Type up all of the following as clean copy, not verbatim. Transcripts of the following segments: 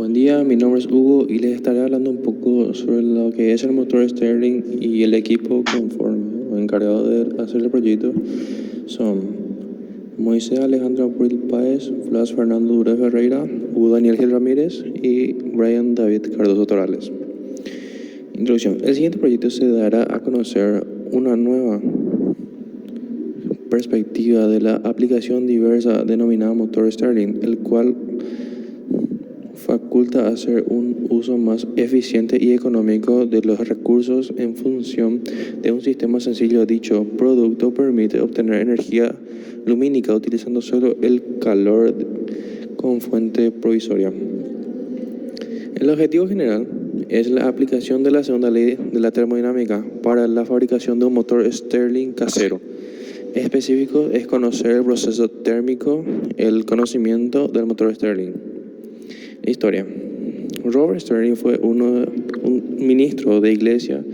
Buen día, mi nombre es Hugo y les estaré hablando un poco sobre lo que es el motor Stirling y el equipo conforme o encargado de hacer el proyecto. Son Moisés Alejandro Abril Páez, Blas Fernando Dure Ferreira, Hugo Daniel Gil Ramírez y Brian David Cardoso Torales. Introducción. El siguiente proyecto se dará a conocer una nueva perspectiva de la aplicación diversa denominada motor Stirling, el cual faculta hacer un uso más eficiente y económico de los recursos en función de un sistema sencillo. Dicho producto permite obtener energía lumínica utilizando solo el calor con fuente provisoria. El objetivo general es la aplicación de la segunda ley de la termodinámica para la fabricación de un motor Stirling casero. Específico es conocer el proceso térmico, el conocimiento del motor Stirling. Historia. Robert Stirling fue un ministro de Iglesia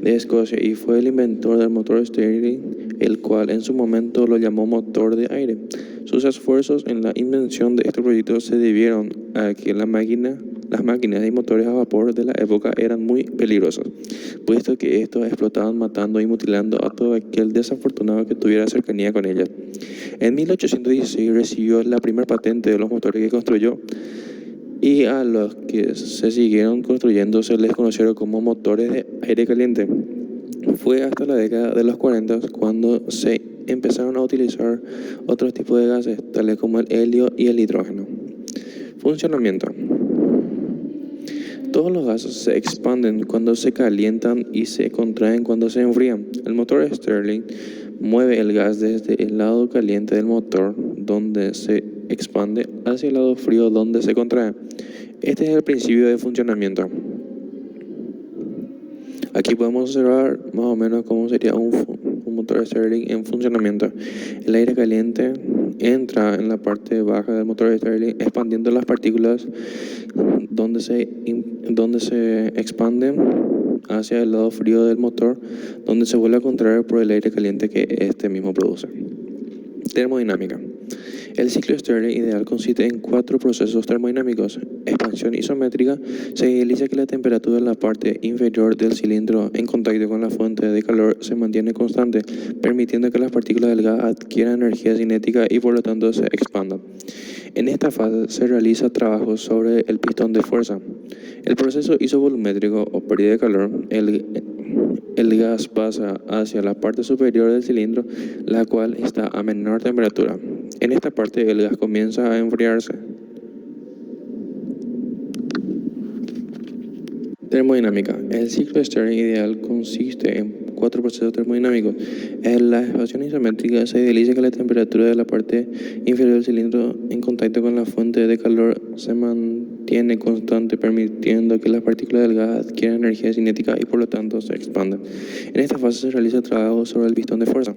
de Escocia y fue el inventor del motor Stirling, el cual en su momento lo llamó motor de aire. Sus esfuerzos en la invención de este proyecto se debieron a que las máquinas y motores a vapor de la época eran muy peligrosos, puesto que estos explotaban matando y mutilando a todo aquel desafortunado que tuviera cercanía con ellas. En 1816 recibió la primera patente de los motores que construyó, y a los que se siguieron construyendo se les conocieron como motores de aire caliente. Fue hasta la década de los 40 cuando se empezaron a utilizar otros tipos de gases, tales como el helio y el hidrógeno. Funcionamiento. Todos los gases se expanden cuando se calientan y se contraen cuando se enfrían. El motor Stirling mueve el gas desde el lado caliente del motor, donde se expande, hacia el lado frío, donde se contrae. Este es el principio de funcionamiento. Aquí podemos observar más o menos cómo sería un motor Stirling en funcionamiento. El aire caliente entra en la parte baja del motor Stirling, expandiendo las partículas donde se expanden hacia el lado frío del motor, donde se vuelve a contraer por el aire caliente que este mismo produce. Termodinámica. El ciclo Stirling ideal consiste en 4 procesos termodinámicos. Expansión isométrica. Se idealiza que la temperatura en la parte inferior del cilindro en contacto con la fuente de calor se mantiene constante, permitiendo que las partículas del gas adquieran energía cinética y por lo tanto se expandan. En esta fase se realiza trabajo sobre el pistón de fuerza. El proceso isovolumétrico o pérdida de calor. El gas pasa hacia la parte superior del cilindro, la cual está a menor temperatura. En esta parte el gas comienza a enfriarse. Termodinámica. El ciclo Stirling ideal consiste en 4 procesos termodinámicos. En la expansión isométrica se idealiza que la temperatura de la parte inferior del cilindro en contacto con la fuente de calor se mantiene constante, permitiendo que las partículas del gas adquieran energía cinética y por lo tanto se expandan. En esta fase se realiza trabajo sobre el pistón de fuerza.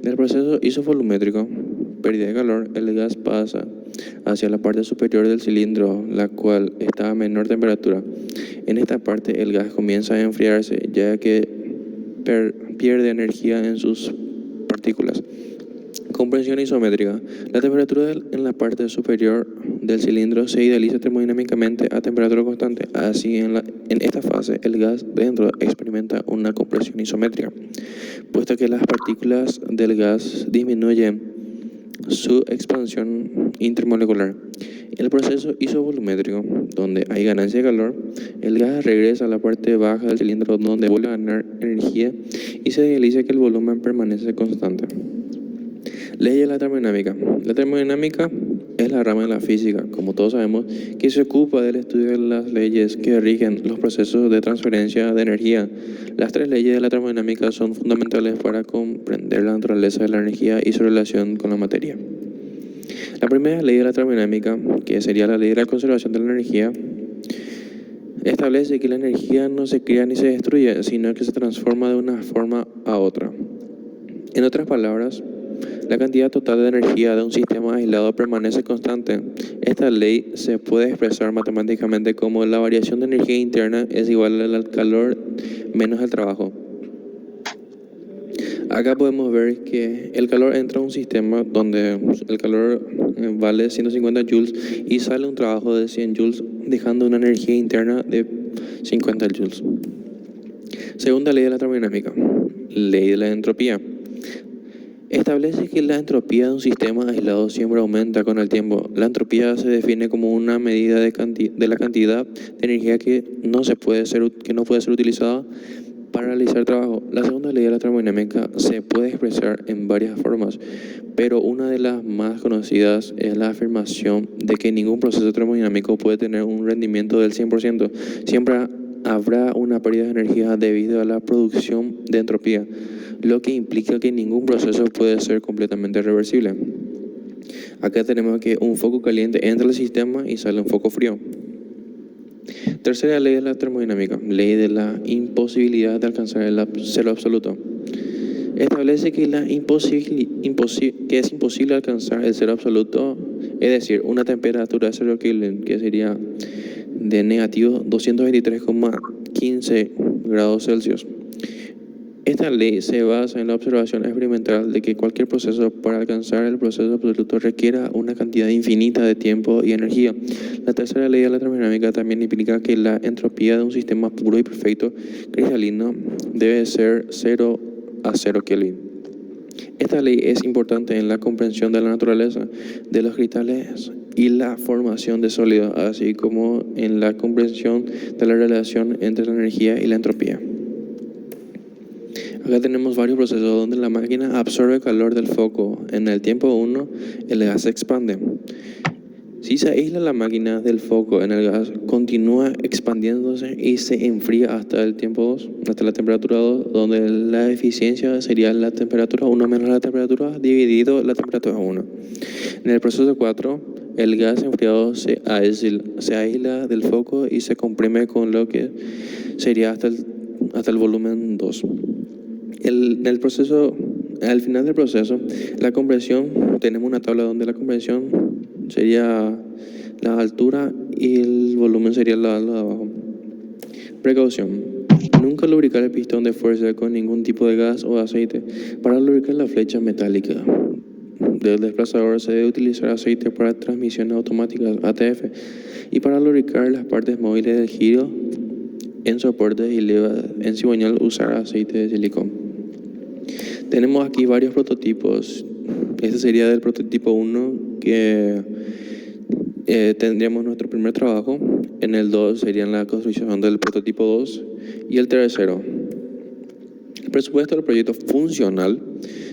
En el proceso isovolumétrico, pérdida de calor, el gas pasa hacia la parte superior del cilindro, la cual está a menor temperatura. En esta parte el gas comienza a enfriarse, ya que pierde energía en sus partículas. Compresión isométrica. La temperatura en la parte superior del cilindro se idealiza termodinámicamente a temperatura constante. Así, en esta fase, el gas dentro experimenta una compresión isométrica, puesto que las partículas del gas disminuyen su expansión intermolecular. En el proceso isovolumétrico, donde hay ganancia de calor, el gas regresa a la parte baja del cilindro, donde vuelve a ganar energía y se idealiza que el volumen permanece constante. Ley de la termodinámica. La termodinámica es la rama de la física, como todos sabemos, que se ocupa del estudio de las leyes que rigen los procesos de transferencia de energía. Las 3 leyes de la termodinámica son fundamentales para comprender la naturaleza de la energía y su relación con la materia. La primera ley de la termodinámica, que sería la ley de la conservación de la energía, establece que la energía no se crea ni se destruye, sino que se transforma de una forma a otra. En otras palabras, la cantidad total de energía de un sistema aislado permanece constante. Esta ley se puede expresar matemáticamente como la variación de energía interna es igual al calor menos el trabajo. Acá podemos ver que el calor entra a un sistema donde el calor vale 150 joules y sale un trabajo de 100 joules, dejando una energía interna de 50 joules. Segunda ley de la termodinámica, ley de la entropía. Establece que la entropía de un sistema aislado siempre aumenta con el tiempo. La entropía se define como una medida de la cantidad de energía que no puede ser utilizada para realizar trabajo. La segunda ley de la termodinámica se puede expresar en varias formas, pero una de las más conocidas es la afirmación de que ningún proceso termodinámico puede tener un rendimiento del 100%. Siempre habrá una pérdida de energía debido a la producción de entropía, lo que implica que ningún proceso puede ser completamente reversible. Acá tenemos que un foco caliente entra al sistema y sale un foco frío. Tercera ley de la termodinámica, ley de la imposibilidad de alcanzar el cero absoluto. Establece que, que es imposible alcanzar el cero absoluto, es decir, una temperatura de 0 Kelvin, que sería de negativo 223,15 grados Celsius. Esta ley se basa en la observación experimental de que cualquier proceso para alcanzar el proceso absoluto requiera una cantidad infinita de tiempo y energía. La tercera ley de la termodinámica también implica que la entropía de un sistema puro y perfecto cristalino debe ser 0 a 0 Kelvin. Esta ley es importante en la comprensión de la naturaleza de los cristales y la formación de sólidos, así como en la comprensión de la relación entre la energía y la entropía. Acá tenemos varios procesos donde la máquina absorbe calor del foco. En el tiempo 1, el gas se expande. Si se aísla la máquina del foco en el gas, continúa expandiéndose y se enfría hasta el tiempo 2, hasta la temperatura 2, donde la eficiencia sería la temperatura 1 menos la temperatura 2 dividido la temperatura 1. En el proceso 4, el gas enfriado se aísla del foco y se comprime con lo que sería hasta el volumen 2. Al final del proceso, la compresión, tenemos una tabla donde la compresión sería la altura y el volumen sería la de abajo. Precaución: nunca lubricar el pistón de fuerza con ningún tipo de gas o aceite. Para lubricar la flecha metálica del desplazador se debe utilizar aceite para transmisiones automáticas ATF, y para lubricar las partes móviles del giro en soportes y levas en cigüeñal usar aceite de silicón. Tenemos aquí varios prototipos. Este sería del prototipo 1, que tendríamos nuestro primer trabajo. En el 2 sería la construcción del prototipo 2. Y el tercero, el presupuesto del proyecto funcional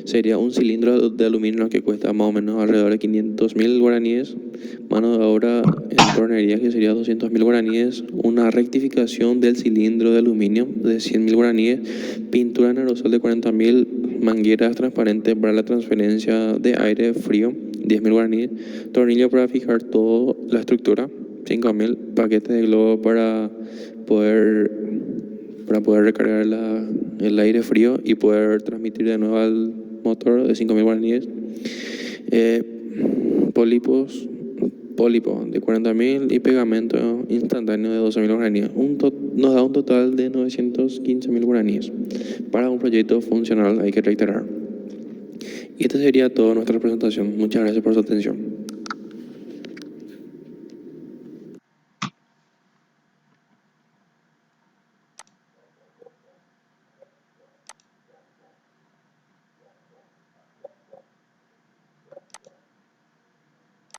sería un cilindro de aluminio que cuesta más o menos alrededor de 500.000 guaraníes, mano de obra en tornería que sería 200.000 guaraníes, una rectificación del cilindro de aluminio de 100.000 guaraníes, pintura en aerosol de 40.000, mangueras transparentes para la transferencia de aire frío 10.000 guaraníes, tornillo para fijar toda la estructura 5.000, paquetes de globo para poder recargar el aire frío y poder transmitir de nuevo al motor de 5.000 guaraníes, pólipo de 40.000 y pegamento instantáneo de 12.000 guaraníes. Nos da un total de 915.000 guaraníes. Para un proyecto funcional, hay que reiterar. Y esta sería toda nuestra presentación. Muchas gracias por su atención.